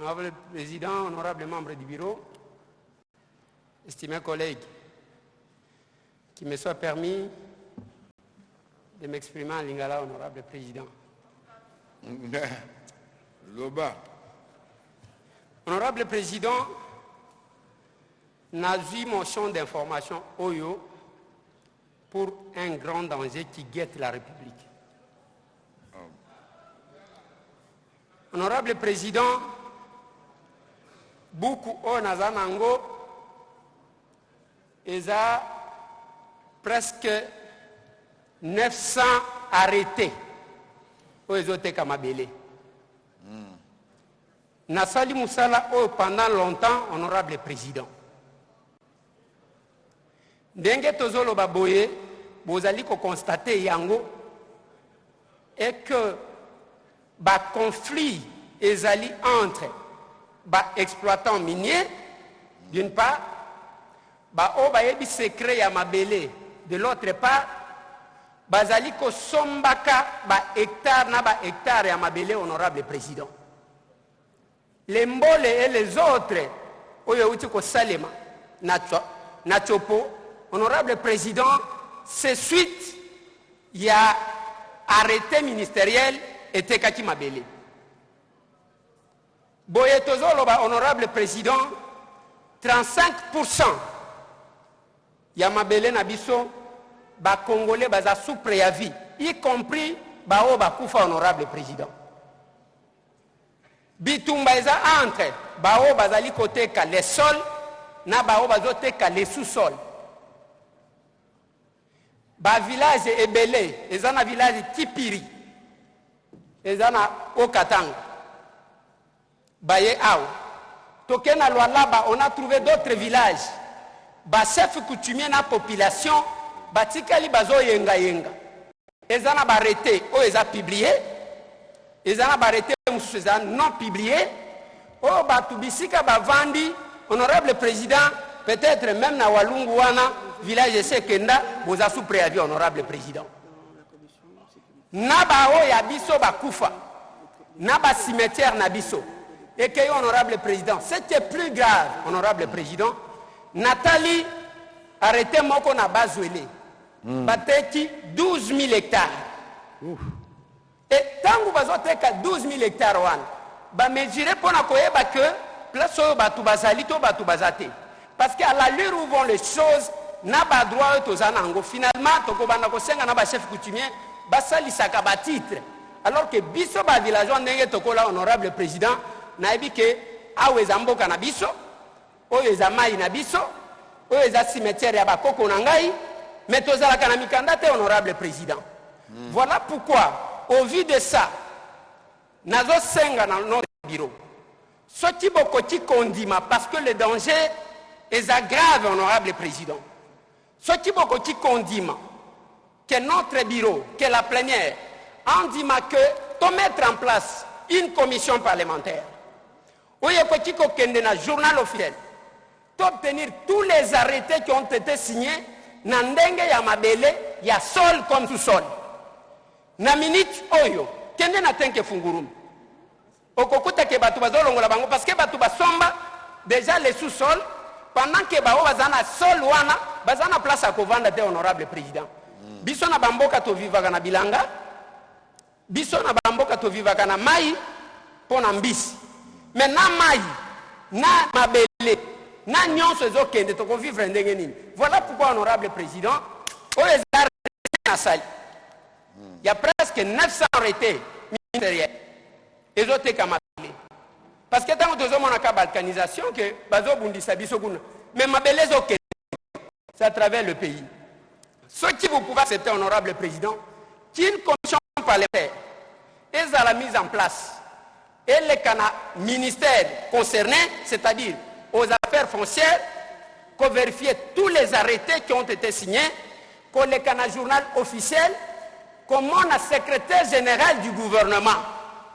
Honorable Président, honorables membres du bureau, estimés collègues, qu'il me soit permis de m'exprimer en lingala, honorable Président. Loba. Honorable Président, n'a eu motion d'information OYO pour un grand danger qui guette la République. Honorable Président, beaucoup au Nazanango, ils ont presque 900 arrêtés au Ezote Kamabele. Nassali Moussala pendant longtemps, honorable Président. Dengue Tozolo Baboye, vous allez constater yango et que le conflit est entre exploitants miniers, d'une part, les secret ya mabele, de l'autre part, bazali ko sombaka hectare na hectare ya mabele, honorable Président. Les Mbole et les autres, oyouti ko salema, na chopo, honorable Président, c'est suite, il y a arrêté ministériel et Tekaki Mabele. Boyetozolo, honorable Président, 35% ya Mabele Nabiso, Congolais baza sous préavis, y compris Koufa, honorable Président. Bitumba eza entre Bao bazali côté ka les sols, na Bao bazote ka les sous-sols. Ba village ebele, ezana village Tipiri, ezana Okatanga, Baye Ao. Tokena Lualaba, on a trouvé d'autres villages. Ba chef coutumier na population, batikali bazo yenga yenga. Ezana barrêté, o eza publié, ezana barrêté non publié, o batubisika bavandi, honorable Président, peut-être même na Walungu wana, village de Sekenda, vous avez sous préavis, honorable Président. Naba o yabiso bakufa, naba cimetière nabiso, et que honorable Président, c'était plus grave, honorable Président. Nathalie arrêté moko na bazouélé, bateki 12 000 hectares. Et tant que vous avez 12 000 hectares, vous mesurez pour que place où vous avez parce qu'à l'allure où vont les choses, n'a pas droit aux anango. Finalement, le chef coutumier, basali sakaba titre. Alors que biso ba villageois ndenge tokola honorable Président, naibi ke awezambo kanabiso, oyezamai nabiso, oyeza cimetière ya bakoko nangai, mais tozala kana mikanda te honorable Président. Voilà pourquoi, au vu de ça, nazo senga dans notre bureau. Ce qui bokoti kondima parce que le danger est grave, honorable Président. Ce qui bokoti kondima que notre bureau, que la plénière, en dit que de mettre en place une commission parlementaire. Oye koti kokende na journal officiel, d'obtenir tous les arrêtés qui ont été signés, nandenge ya mabele, ya sol comme sous-sol. Na minute oyo, kende na tenke fungurum. Okokuta ke batu bazolongola bango parce que batu basomba déjà les sous-sols pendant que bao bazana sol wana bazana place à kovanda te honorable Président. Biso na bamboka to vivaka na bilanga, biso na bamboka to vivaka na mai pona mbisi. Mais na mai, na mabele, na nyonso ezokende to ko vivre ndenge nini. Voilà pourquoi honorable Président, oyo na sali. Il y a presque 900 arrêtés ministériels. Et autres kamabele. Parce que tant que nous avons une balkanisation, que bazo bundisa biso kuna. Mais mabele zoke, c'est à travers le pays. Ce qui vous pouvez accepter, honorable Président, qu'une commission parlementaire est à la mise en place. Et les ministères concernés, c'est-à-dire aux affaires foncières, qu'on vérifie tous les arrêtés qui ont été signés, qu'on les canal journal officiel, comment le secrétaire général du gouvernement,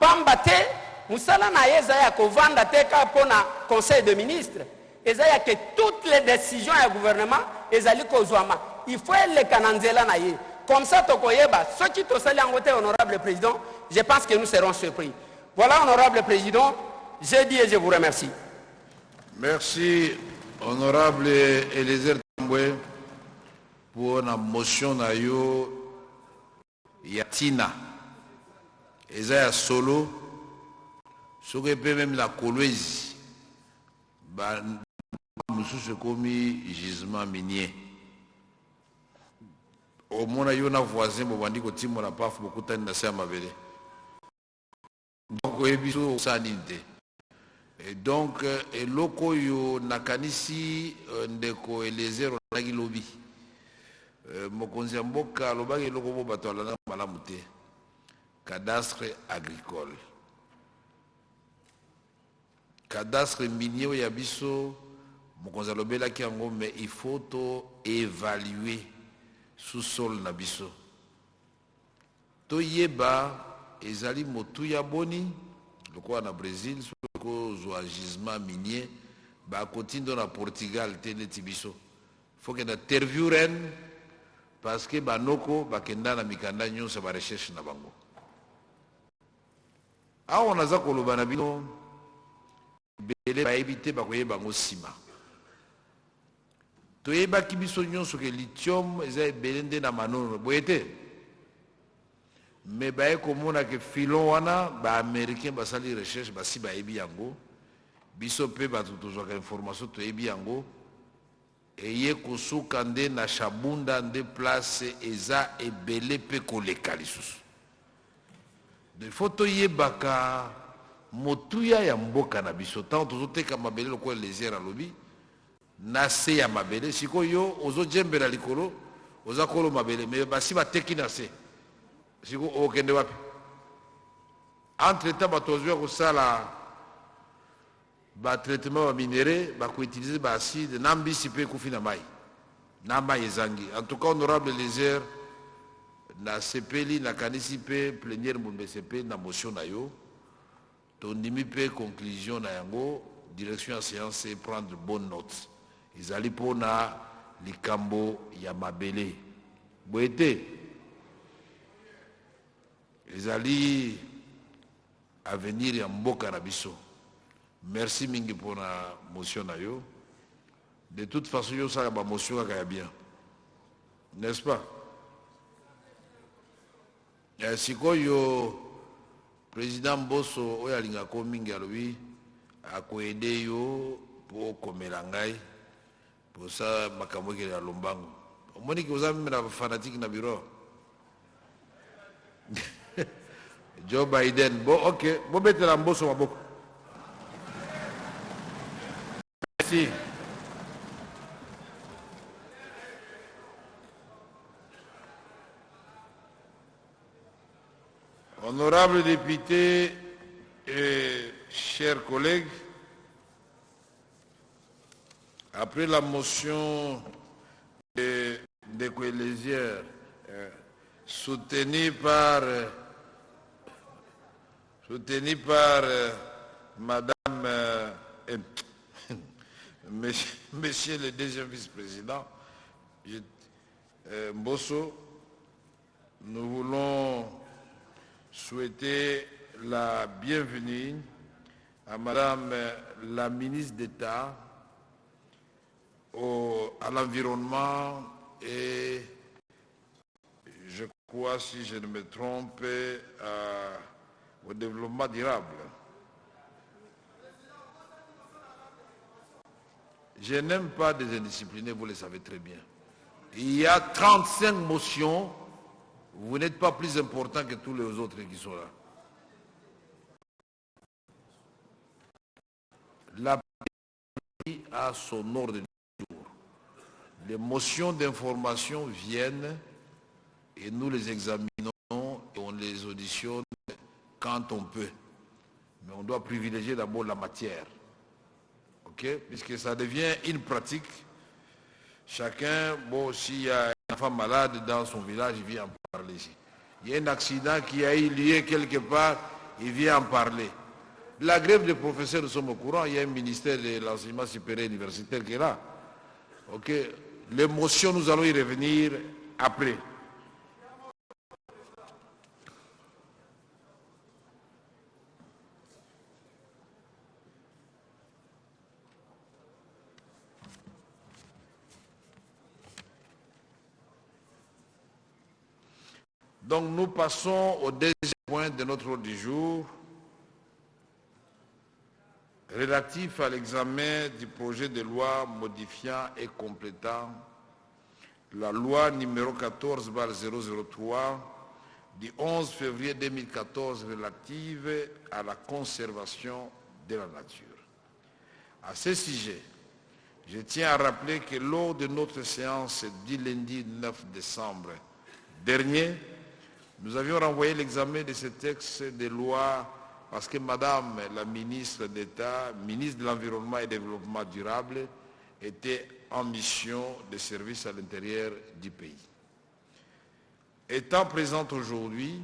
Pambate, Moussala na Ezaya Kovanda Teka pour le conseil de ministres, Ezaya que toutes les décisions du gouvernement, Ezali Kozouama, il faut les cananzela naïe. Comme ça, Tokoyeba, ceux qui te saluent en côté, honorable Président, je pense que nous serons surpris. Voilà, honorable Président, J'ai dit et je vous remercie. Merci, honorable Eliezer Tambwe, pour la motion na yo yatina. Eza ya solo, soki pe même la Kolwezi, ba mususu komi gisement minier. Au mona yo na voisin bo bandi ko timo na paf bokutani na se mabele. Donc ebiso sanité. Et donc eloko yo nakanisi ndeko Eliezer onaki lobi. Mokonzi ya mboka alobaki eloko bo bato alana malamu te. Cadastre agricole. Cadastre minier ya biso mokonzi alobelaki yango, mais il faut to évaluer sous-sol na biso. To yeba ezali motu ya boni lokola na Brésil soko zwa gisement minier ba kotindo na Portugal te neti biso. Faut que na interview ren parce que banoko bakenda na mikanda nyonso ba recherche na bango. Awa naza koloba na bino bele ba ebite ba koyeba bango sima. Toyebaki biso nyonso ke lithium eza ebele nde na manono boye te. Mais baye komona ke filon wana ba américain basali recherche basi bayebi yango biso pe bato tozwaka information toyebi yango eye kosuka nde na Shabunda nde place eza ebele pe koleka lisusu. De faut toyebaka motuya ya mboka na biso tant tozoteka mabele lokola Eliezer alobi na se ya mabele sikoyo ozojembela likolo oza kolo mabele mais basi bateki na se siko okende wapi entre temps bato ozwa kosala ba traitement ba minéraux ba ko utiliser ba acide na mbisi pe kufi na mai na mai ezangi. En tout cas honorable Eliezer na sepeli na kanisi pe plénière mbumbe sepeli na motion na yo tondimi pe conclusion na yango direction ya séance et prendre bonne note. Izali pona likambo ya mabele boete ezali avenir ya mboka na biso. Merci mingi pona motion na yo. De toute façon yo sala ba motion kaka ya bien, n'est-ce pas? Sikoyo président Mboso oyo alingako mingi alobi akoede yo po komela ngai pour ça makambo ekele ya lombango. Omoni ki oza mime na fanatique na bureau Joe Biden. Bon, ok, bon betela Mboso maboko. Merci. Honorables députés et chers collègues, après la motion de Eliezer soutenue par Madame Monsieur le deuxième vice-président Mboso, nous voulons souhaiter la bienvenue à Madame la ministre d'État à l'environnement et je crois, si je ne me trompe, au développement durable. Je n'aime pas des indisciplinés, vous le savez très bien. Il y a 35 motions, vous n'êtes pas plus important que tous les autres qui sont là. La pays a son ordre du jour. Les motions d'information viennent et nous les examinons et on les auditionne quand on peut. Mais on doit privilégier d'abord la matière. Ok? Puisque ça devient une pratique. Chacun, bon, s'il y a un enfant malade dans son village, il vient en parler ici. Il y a un accident qui a eu lieu quelque part, il vient en parler. La grève des professeurs, nous sommes au courant, il y a un ministère de l'enseignement supérieur universitaire qui est là. Ok? L'émotion, nous allons y revenir après. Donc nous passons au deuxième point de notre ordre du jour, relatif à l'examen du projet de loi modifiant et complétant la loi numéro 14/003 du 11 février 2014 relative à la conservation de la nature. À ce sujet, je tiens à rappeler que lors de notre séance du lundi 9 décembre dernier, nous avions renvoyé l'examen de ce texte de loi parce que Madame la ministre d'État, ministre de l'Environnement et du Développement durable, était en mission de service à l'intérieur du pays. Étant présente aujourd'hui,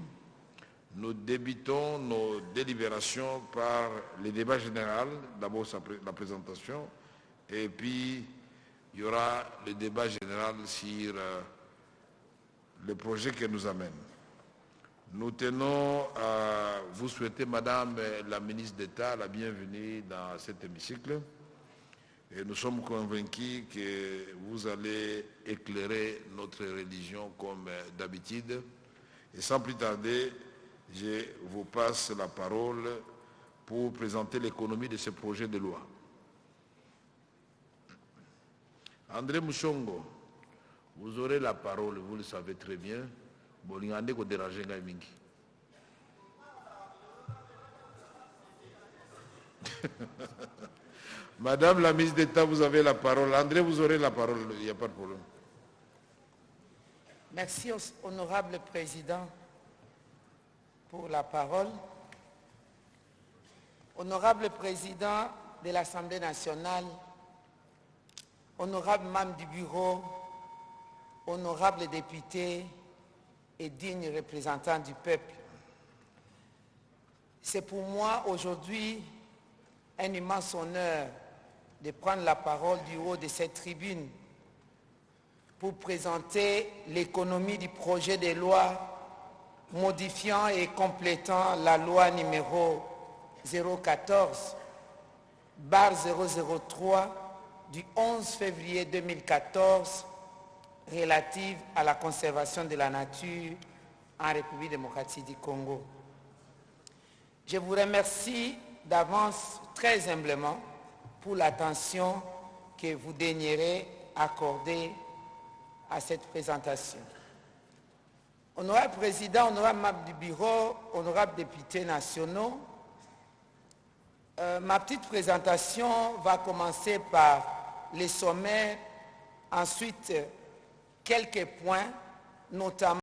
nous débutons nos délibérations par le débat général, d'abord la présentation, et puis il y aura le débat général sur le projet que nous amène. Nous tenons à vous souhaiter, Madame la ministre d'État, la bienvenue dans cet hémicycle. Et nous sommes convaincus que vous allez éclairer notre religion comme d'habitude. Et sans plus tarder, je vous passe la parole pour présenter l'économie de ce projet de loi. André Mouchongo, vous aurez la parole, vous le savez très bien. Madame la ministre d'État, vous avez la parole. André, vous aurez la parole, il n'y a pas de problème. Merci, honorable président, pour la parole. Honorable président de l'Assemblée nationale, honorable membre du bureau, honorable député et digne représentant du peuple. C'est pour moi aujourd'hui un immense honneur de prendre la parole du haut de cette tribune pour présenter l'économie du projet de loi modifiant et complétant la loi numéro 014/003 du 11 février 2014 relative à la conservation de la nature en République démocratique du Congo. Je vous remercie d'avance très humblement pour l'attention que vous daignerez accorder à cette présentation. Honorable président, honorable membre du bureau, honorable députés nationaux, ma petite présentation va commencer par les sommaires, ensuite quelques points, notamment